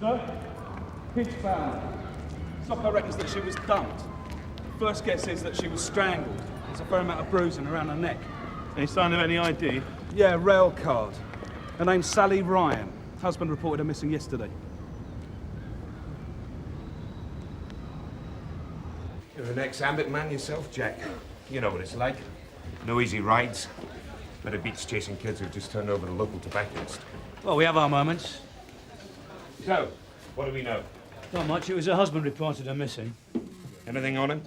Sir? Kids found. Soccer reckons that she was dumped. First guess is that she was strangled. There's a fair amount of bruising around her neck. Any sign of any ID? Yeah, rail card. Her name's Sally Ryan. Husband reported her missing yesterday. You're an ex-AMIP man yourself, Jack. You know what it's like. No easy rides. But it beats chasing kids who've just turned over the local tobacconist. Well, we have our moments. So, what do we know? Not much. It was her husband reported her missing. Anything on him?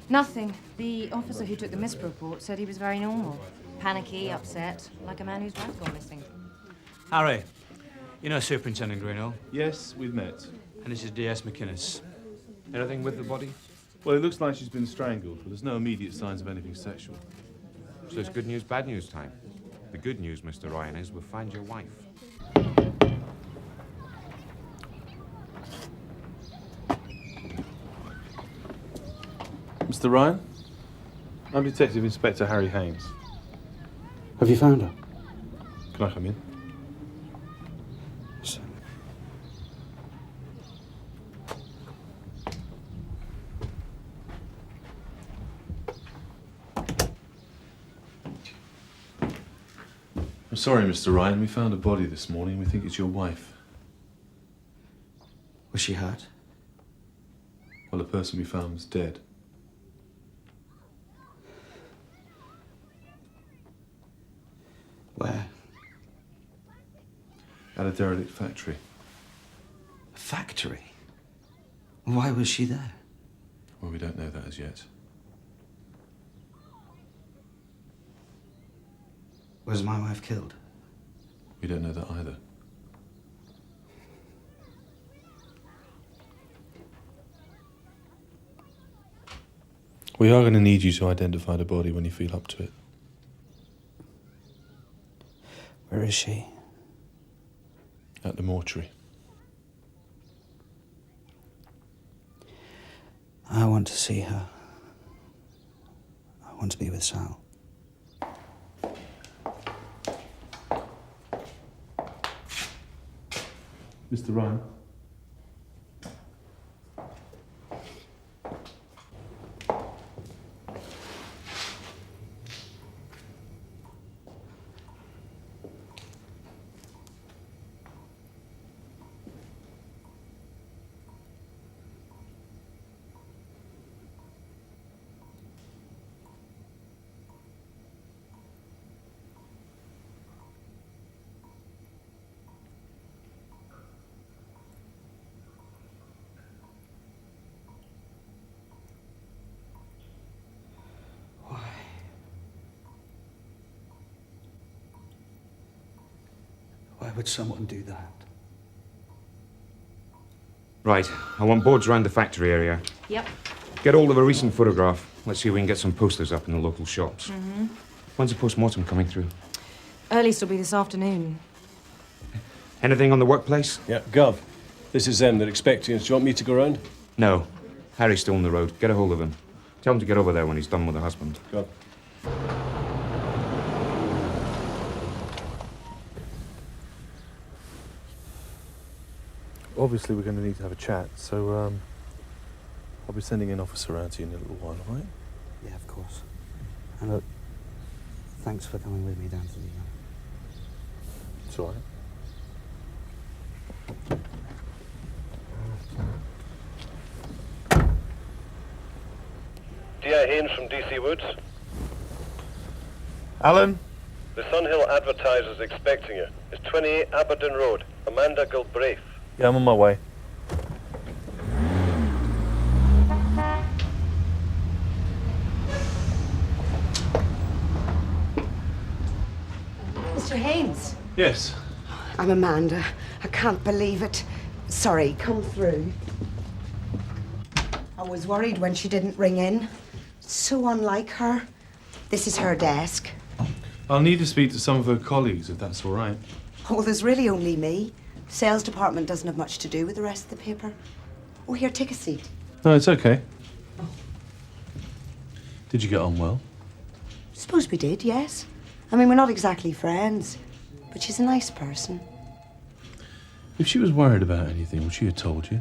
Nothing. The officer who took the MISP report said he was very normal. Panicky, upset, like a man whose wife's gone missing. Harry, you know Superintendent Greenhill? Yes, we've met. And this is DS McInnes. Anything with the body? Well, it looks like she's been strangled, but there's no immediate signs of anything sexual. So it's good news, bad news time. The good news, Mr. Ryan, is we'll find your wife. Mr. Ryan? I'm Detective Inspector Harry Haines. Have you found her? Can I come in? I'm sorry, Mr. Ryan. We found a body this morning. We think it's your wife. Was she hurt? Well, the person we found was dead. Where? At a derelict factory. A factory? Why was she there? Well, we don't know that as yet. Was my wife killed? We don't know that either. We are going to need you to identify the body when you feel up to it. Where is she? At the mortuary. I want to see her. I want to be with Sal. Mr. Ryan? Why would someone do that? Right. I want boards around the factory area. Yep. Get hold of a recent photograph. Let's see if we can get some posters up in the local shops. Mm-hmm. When's the post-mortem coming through? Earliest will be this afternoon. Anything on the workplace? Yeah, Gov. This is them. They're expecting us. Do you want me to go round? No. Harry's still on the road. Get a hold of him. Tell him to get over there when he's done with her husband. Gov. Obviously, we're going to need to have a chat, so I'll be sending an officer around to you in a little while, all right? Yeah, of course. And look, thanks for coming with me down to the... It's all right. D.I. Haines from D.C. Woods. Alan? The Sunhill Advertiser's expecting you. It's 28 Aberdeen Road, Amanda Gilbraith. Yeah, I'm on my way. Mr. Haines. Yes. I'm Amanda. I can't believe it. Sorry, come through. I was worried when she didn't ring in. So unlike her. This is her desk. I'll need to speak to some of her colleagues, if that's all right. Oh, there's really only me. The sales department doesn't have much to do with the rest of the paper. Oh, here, take a seat. No, it's okay. Did you get on well? Suppose we did, yes. I mean, we're not exactly friends, but she's a nice person. If she was worried about anything, would she have told you?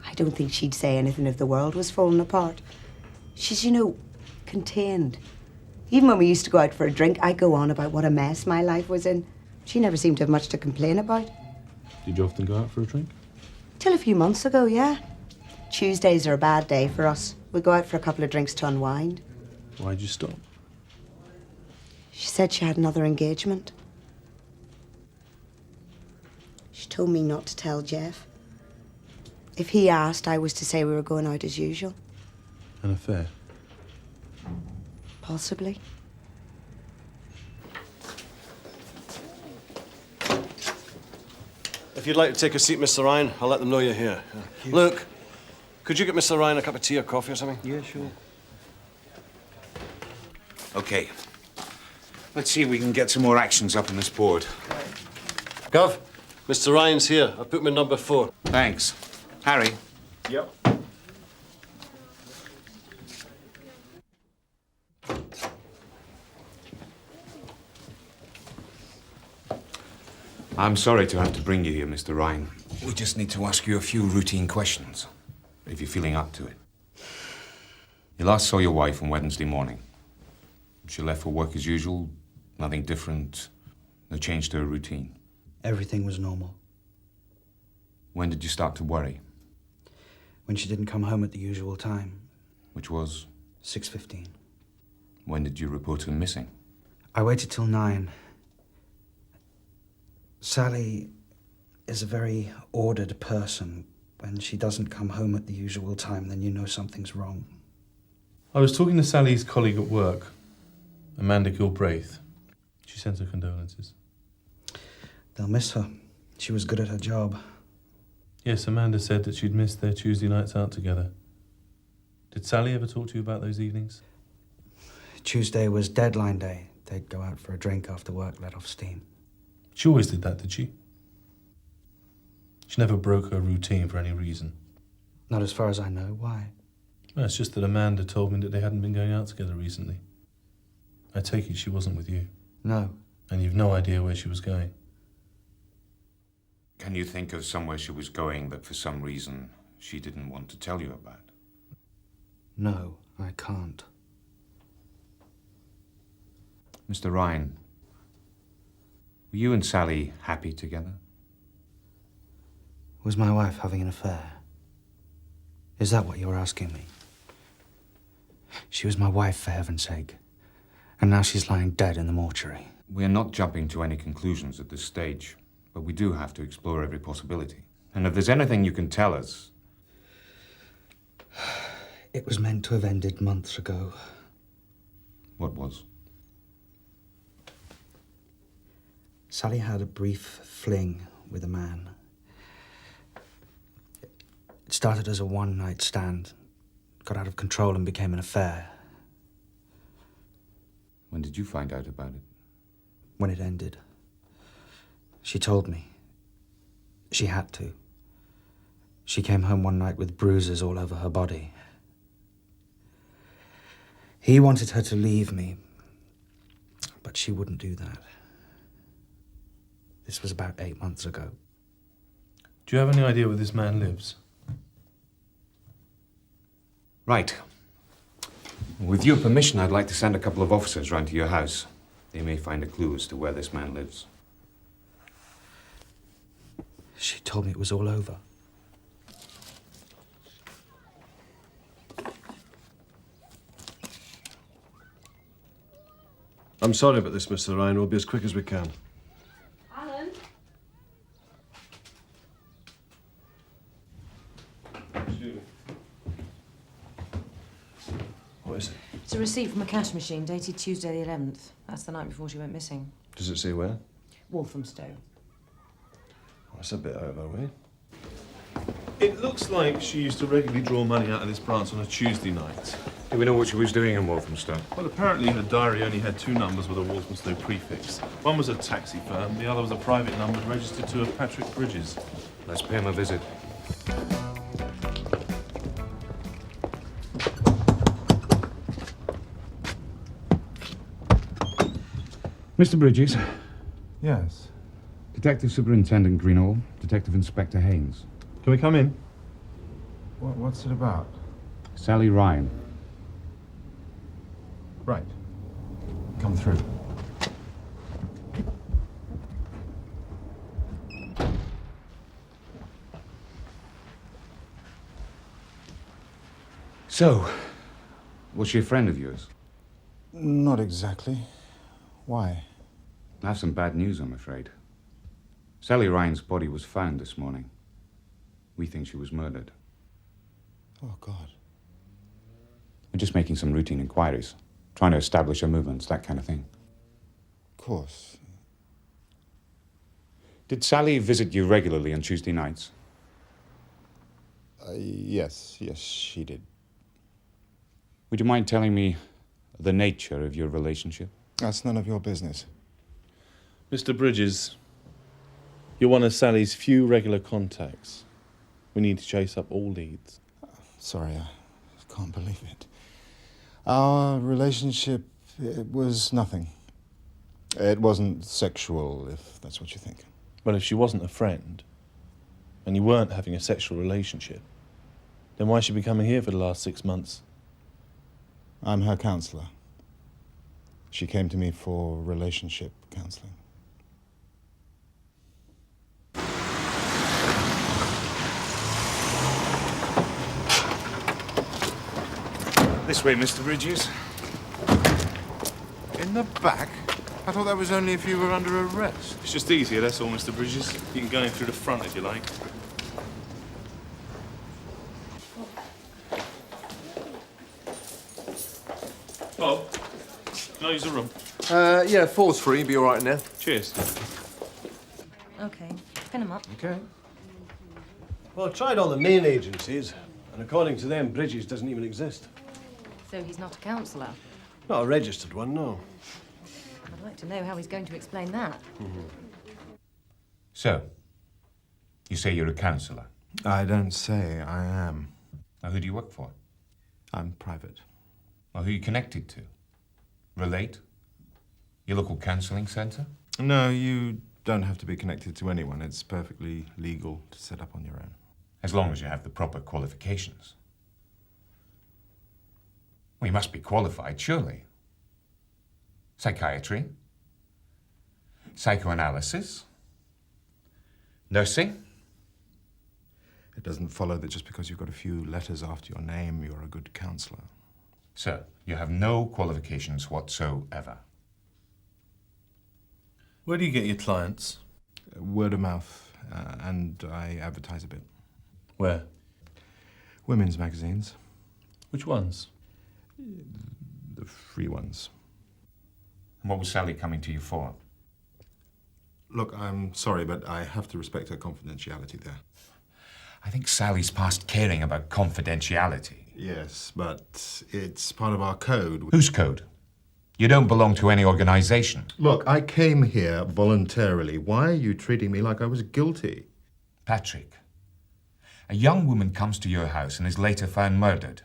I don't think she'd say anything if the world was falling apart. She's, you know, contained. Even when we used to go out for a drink, I'd go on about what a mess my life was in. She never seemed to have much to complain about. Did you often go out for a drink? Till a few months ago, yeah. Tuesdays are a bad day for us. We go out for a couple of drinks to unwind. Why'd you stop? She said she had another engagement. She told me not to tell Jeff. If he asked, I was to say we were going out as usual. An affair? Possibly. If you'd like to take a seat, Mr. Ryan, I'll let them know you're here. Luke, could you get Mr. Ryan a cup of tea or coffee or something? Yeah, sure. Okay. Let's see if we can get some more actions up on this board. Gov, Mr. Ryan's here. I've put him in number 4. Thanks. Harry. Yep. I'm sorry to have to bring you here, Mr. Ryan. We just need to ask you a few routine questions, if you're feeling up to it. You last saw your wife on Wednesday morning. She left for work as usual, nothing different, no change to her routine. Everything was normal. When did you start to worry? When she didn't come home at the usual time. Which was? 6:15. When did you report her missing? I waited till 9. Sally is a very ordered person. When she doesn't come home at the usual time, then you know something's wrong. I was talking to Sally's colleague at work, Amanda Gilbraith. She sends her condolences. They'll miss her. She was good at her job. Yes, Amanda said that she'd missed their Tuesday nights out together. Did Sally ever talk to you about those evenings? Tuesday was deadline day. They'd go out for a drink after work, let off steam. She always did that, did she? She never broke her routine for any reason. Not as far as I know. Why? Well, it's just that Amanda told me that they hadn't been going out together recently. I take it she wasn't with you. No. And you've no idea where she was going. Can you think of somewhere she was going that for some reason she didn't want to tell you about? No, I can't. Mr. Ryan, were you and Sally happy together? Was my wife having an affair? Is that what you're asking me? She was my wife, for heaven's sake. And now she's lying dead in the mortuary. We're not jumping to any conclusions at this stage, but we do have to explore every possibility. And if there's anything you can tell us... It was meant to have ended months ago. What was? Sally had a brief fling with a man. It started as a one-night stand, got out of control and became an affair. When did you find out about it? When it ended. She told me. She had to. She came home one night with bruises all over her body. He wanted her to leave me, but she wouldn't do that. This was about 8 months ago. Do you have any idea where this man lives? Right. With your permission, I'd like to send a couple of officers round to your house. They may find a clue as to where this man lives. She told me it was all over. I'm sorry about this, Mr. Ryan. We'll be as quick as we can. Helen? What is it? It's a receipt from a cash machine dated Tuesday the 11th. That's the night before she went missing. Does it say where? Walthamstow. That's a bit out of our way. It looks like she used to regularly draw money out of this branch on a Tuesday night. Do we know what she was doing in Walthamstow? Well, apparently her diary only had 2 numbers with a Walthamstow prefix. One was a taxi firm, the other was a private number registered to a Patrick Bridges. Let's pay him a visit. Mr. Bridges? Yes. Detective Superintendent Greenall, Detective Inspector Haines. Can we come in? What's it about? Sally Ryan. Right. Come through. So, was she a friend of yours? Not exactly. Why? I have some bad news, I'm afraid. Sally Ryan's body was found this morning. We think she was murdered. Oh, God. We're just making some routine inquiries, trying to establish her movements, that kind of thing. Of course. Did Sally visit you regularly on Tuesday nights? Yes, she did. Would you mind telling me the nature of your relationship? That's none of your business. Mr. Bridges, you're one of Sally's few regular contacts. We need to chase up all leads. Sorry, I can't believe it. Our relationship, it was nothing. It wasn't sexual, if that's what you think. Well, if she wasn't a friend, and you weren't having a sexual relationship, then why should she be coming here for the last 6 months? I'm her counselor. She came to me for relationship counseling. This way, Mr. Bridges. In the back? I thought that was only if you were under arrest. It's just easier, that's all, Mr. Bridges. You can go in through the front if you like. Bob, can I use the room? Yeah, 4's free. Be all right in there. Cheers. Okay, pin him up. Okay. Well, I tried all the main agencies, and according to them, Bridges doesn't even exist. So he's not a counsellor. Not a registered one, no. I'd like to know how he's going to explain that. So, you say you're a counsellor. I don't say I am. Now, who do you work for? I'm private. Well, who are you connected to? Relate? Your local counselling centre? No, you don't have to be connected to anyone. It's perfectly legal to set up on your own. As long as you have the proper qualifications. Well, you must be qualified, surely. Psychiatry? Psychoanalysis? Nursing? It doesn't follow that just because you've got a few letters after your name, you're a good counsellor. Sir, you have no qualifications whatsoever. Where do you get your clients? Word of mouth, and I advertise a bit. Where? Women's magazines. Which ones? The free ones. And what was Sally coming to you for? Look, I'm sorry, but I have to respect her confidentiality there. I think Sally's past caring about confidentiality. Yes, but it's part of our code. Whose code? You don't belong to any organisation. Look, I came here voluntarily. Why are you treating me like I was guilty? Patrick, a young woman comes to your house and is later found murdered.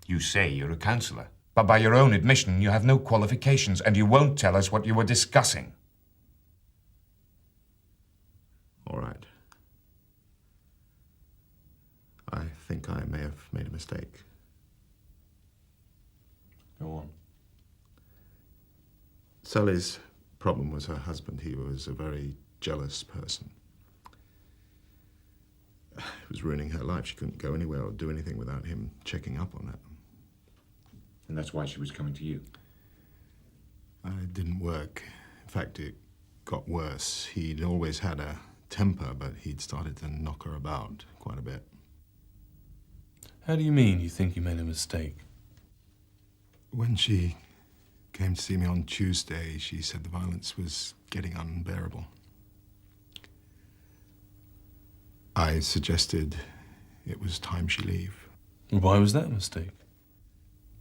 You say you're a counsellor, but by your own admission, you have no qualifications and you won't tell us what you were discussing. All right. I think I may have made a mistake. Go on. Sally's problem was her husband. He was a very jealous person. It was ruining her life. She couldn't go anywhere or do anything without him checking up on her. And that's why she was coming to you. It didn't work. In fact, it got worse. He'd always had a temper, but he'd started to knock her about quite a bit. How do you mean you think you made a mistake? When she came to see me on Tuesday, she said the violence was getting unbearable. I suggested it was time she leave. Why was that a mistake?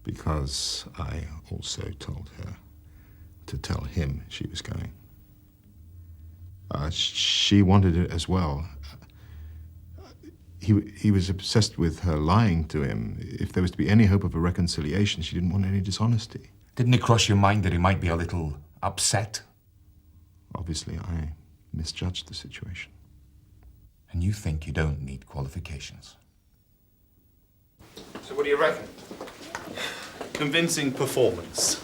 Because I also told her to tell him she was going. She wanted it as well. He was obsessed with her lying to him. If there was to be any hope of a reconciliation, she didn't want any dishonesty. Didn't it cross your mind that he might be a little upset? Obviously, I misjudged the situation. And you think you don't need qualifications? So what do you reckon? Convincing performance.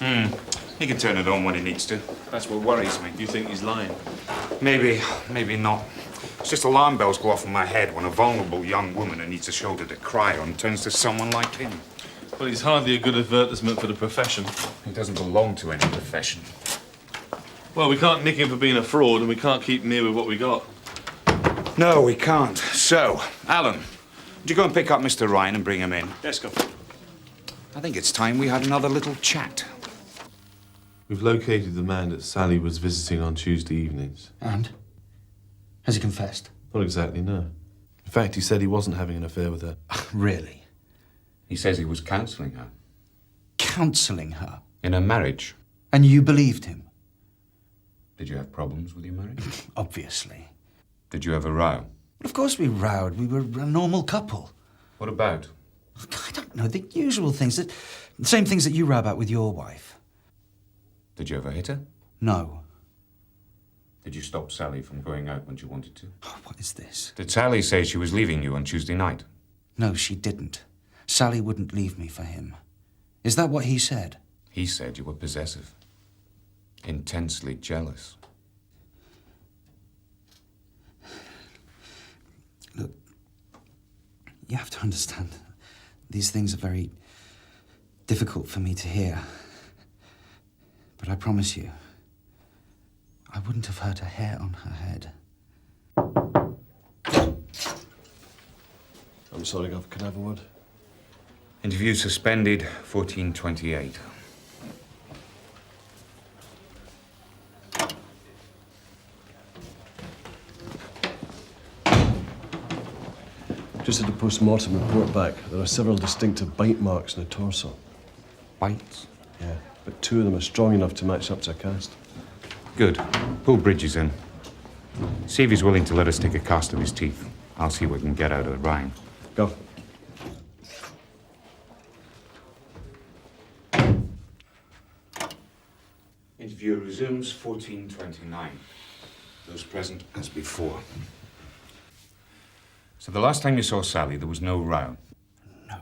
He can turn it on when he needs to. That's what worries me. You think he's lying? Maybe, maybe not. It's just alarm bells go off in my head when a vulnerable young woman who needs a shoulder to cry on turns to someone like him. Well, he's hardly a good advertisement for the profession. He doesn't belong to any profession. Well, we can't nick him for being a fraud, and we can't keep him here with what we got. No, we can't. So, Alan, would you go and pick up Mr. Ryan and bring him in? Yes, go. I think it's time we had another little chat. We've located the man that Sally was visiting on Tuesday evenings. And? Has he confessed? Not exactly, no. In fact, he said he wasn't having an affair with her. Really? He says he was counselling her. Counselling her? In her marriage. And you believed him? Did you have problems with your marriage? Obviously. Did you have a row? Of course we rowed. We were a normal couple. What about? I don't know, the usual things, the same things that you row about with your wife. Did you ever hit her? No. Did you stop Sally from going out when she wanted to? Oh, what is this? Did Sally say she was leaving you on Tuesday night? No, she didn't. Sally wouldn't leave me for him. Is that what he said? He said you were possessive. Intensely jealous. Look, you have to understand, these things are very difficult for me to hear. But I promise you, I wouldn't have hurt a hair on her head. I'm sorry, Gov. Can I have a word? Interview suspended, 1428. Just had a post-mortem report back. There are several distinctive bite marks in the torso. Bites? Yeah, but 2 of them are strong enough to match up to a cast. Good. Pull Bridges in. See if he's willing to let us take a cast of his teeth. I'll see what we can get out of Ryan. Go. Interview resumes, 1429. Those present as before. So the last time you saw Sally, there was no row? No.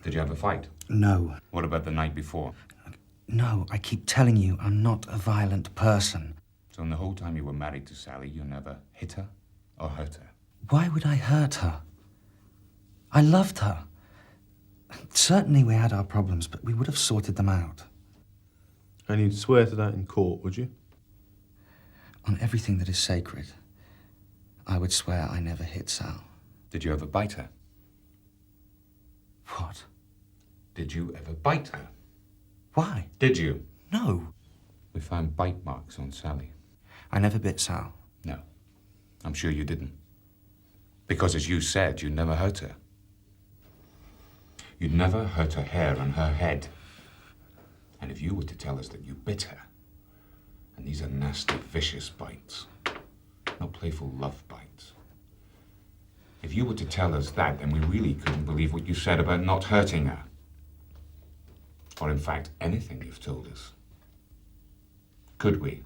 Did you have a fight? No. What about the night before? No, I keep telling you, I'm not a violent person. So in the whole time you were married to Sally, you never hit her or hurt her? Why would I hurt her? I loved her. Certainly we had our problems, but we would have sorted them out. And you'd swear to that in court, would you? On everything that is sacred, I would swear I never hit Sal. Did you ever bite her? What? Did you ever bite her? Why? Did you? No. We found bite marks on Sally. I never bit Sal. No. I'm sure you didn't. Because as you said, you never hurt her. You'd never hurt her hair on her head. And if you were to tell us that you bit her, and these are nasty, vicious bites, not playful love bites. If you were to tell us that, then we really couldn't believe what you said about not hurting her. Or in fact, anything you've told us. Could we?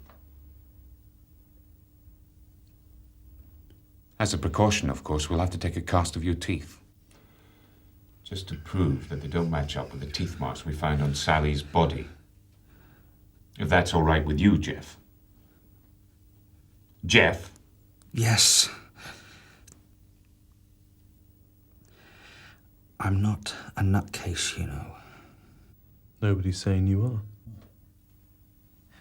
As a precaution, of course, we'll have to take a cast of your teeth. Just to prove that they don't match up with the teeth marks we found on Sally's body. If that's all right with you, Jeff. Jeff? Yes. I'm not a nutcase, you know. Nobody's saying you are.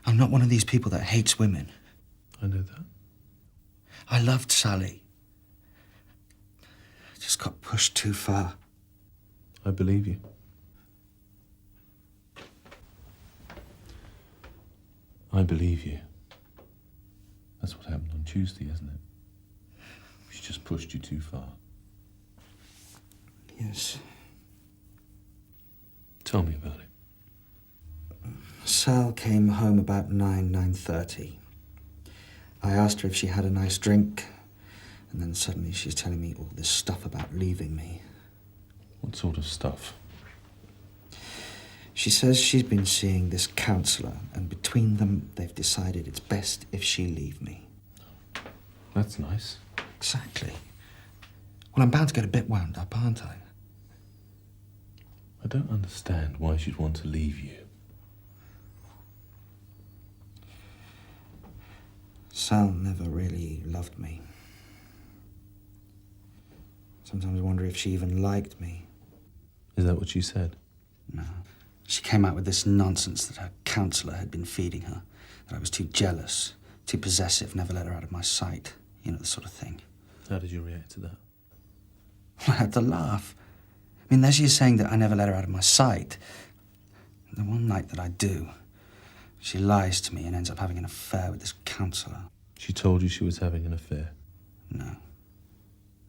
I'm not one of these people that hates women. I know that. I loved Sally. I just got pushed too far. I believe you. I believe you. That's what happened on Tuesday, isn't it? She just pushed you too far. Yes. Tell me about it. Sal came home about 9:30. I asked her if she had a nice drink, and then suddenly she's telling me all this stuff about leaving me. What sort of stuff? She says she's been seeing this counsellor, and between them, they've decided it's best if she leave me. That's nice. Exactly. Well, I'm bound to get a bit wound up, aren't I? I don't understand why she'd want to leave you. Sal never really loved me. Sometimes I wonder if she even liked me. Is that what she said? No. She came out with this nonsense that her counsellor had been feeding her, that I was too jealous, too possessive, never let her out of my sight. You know, the sort of thing. How did you react to that? I had to laugh. I mean, there she is saying that I never let her out of my sight. The one night that I do, she lies to me and ends up having an affair with this counsellor. She told you she was having an affair? No.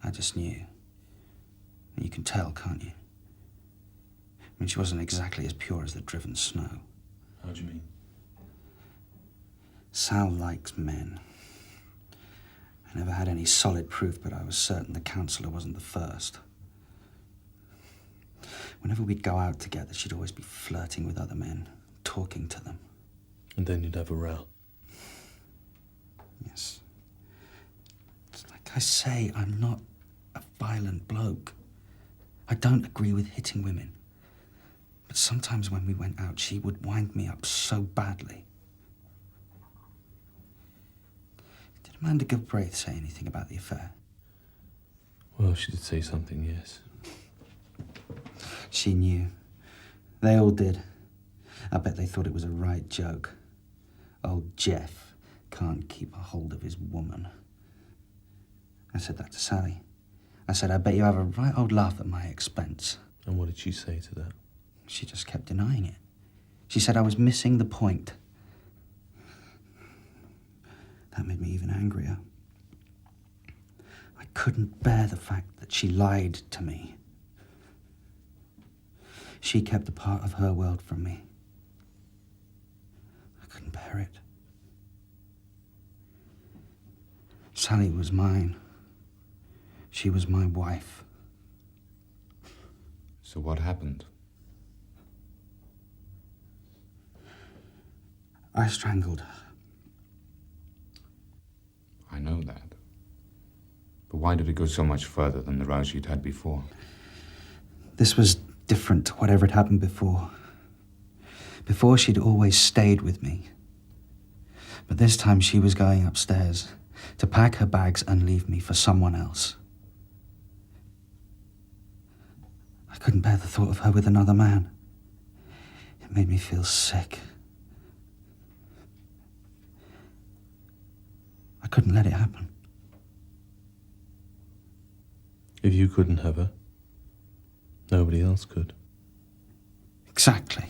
I just knew. And you can tell, can't you? I mean, she wasn't exactly as pure as the driven snow. How do you mean? Sal likes men. I never had any solid proof, but I was certain the counsellor wasn't the first. Whenever we'd go out together, she'd always be flirting with other men, talking to them. And then you'd have a row? Yes. It's like I say, I'm not a violent bloke. I don't agree with hitting women. But sometimes when we went out, she would wind me up so badly. Did Amanda Gilbraith say anything about the affair? Well, she did say something, yes. She knew. They all did. I bet they thought it was a right joke. Old Jeff can't keep a hold of his woman. I said that to Sally. I said, I bet you have a right old laugh at my expense. And what did she say to that? She just kept denying it. She said I was missing the point. That made me even angrier. I couldn't bear the fact that she lied to me. She kept a part of her world from me. I couldn't bear it. Sally was mine. She was my wife. So what happened? I strangled her. I know that. But why did it go so much further than the rouse you'd had before? This was different to whatever had happened before. Before, she'd always stayed with me. But this time she was going upstairs to pack her bags and leave me for someone else. I couldn't bear the thought of her with another man. It made me feel sick. I couldn't let it happen. If you couldn't have her, nobody else could. Exactly.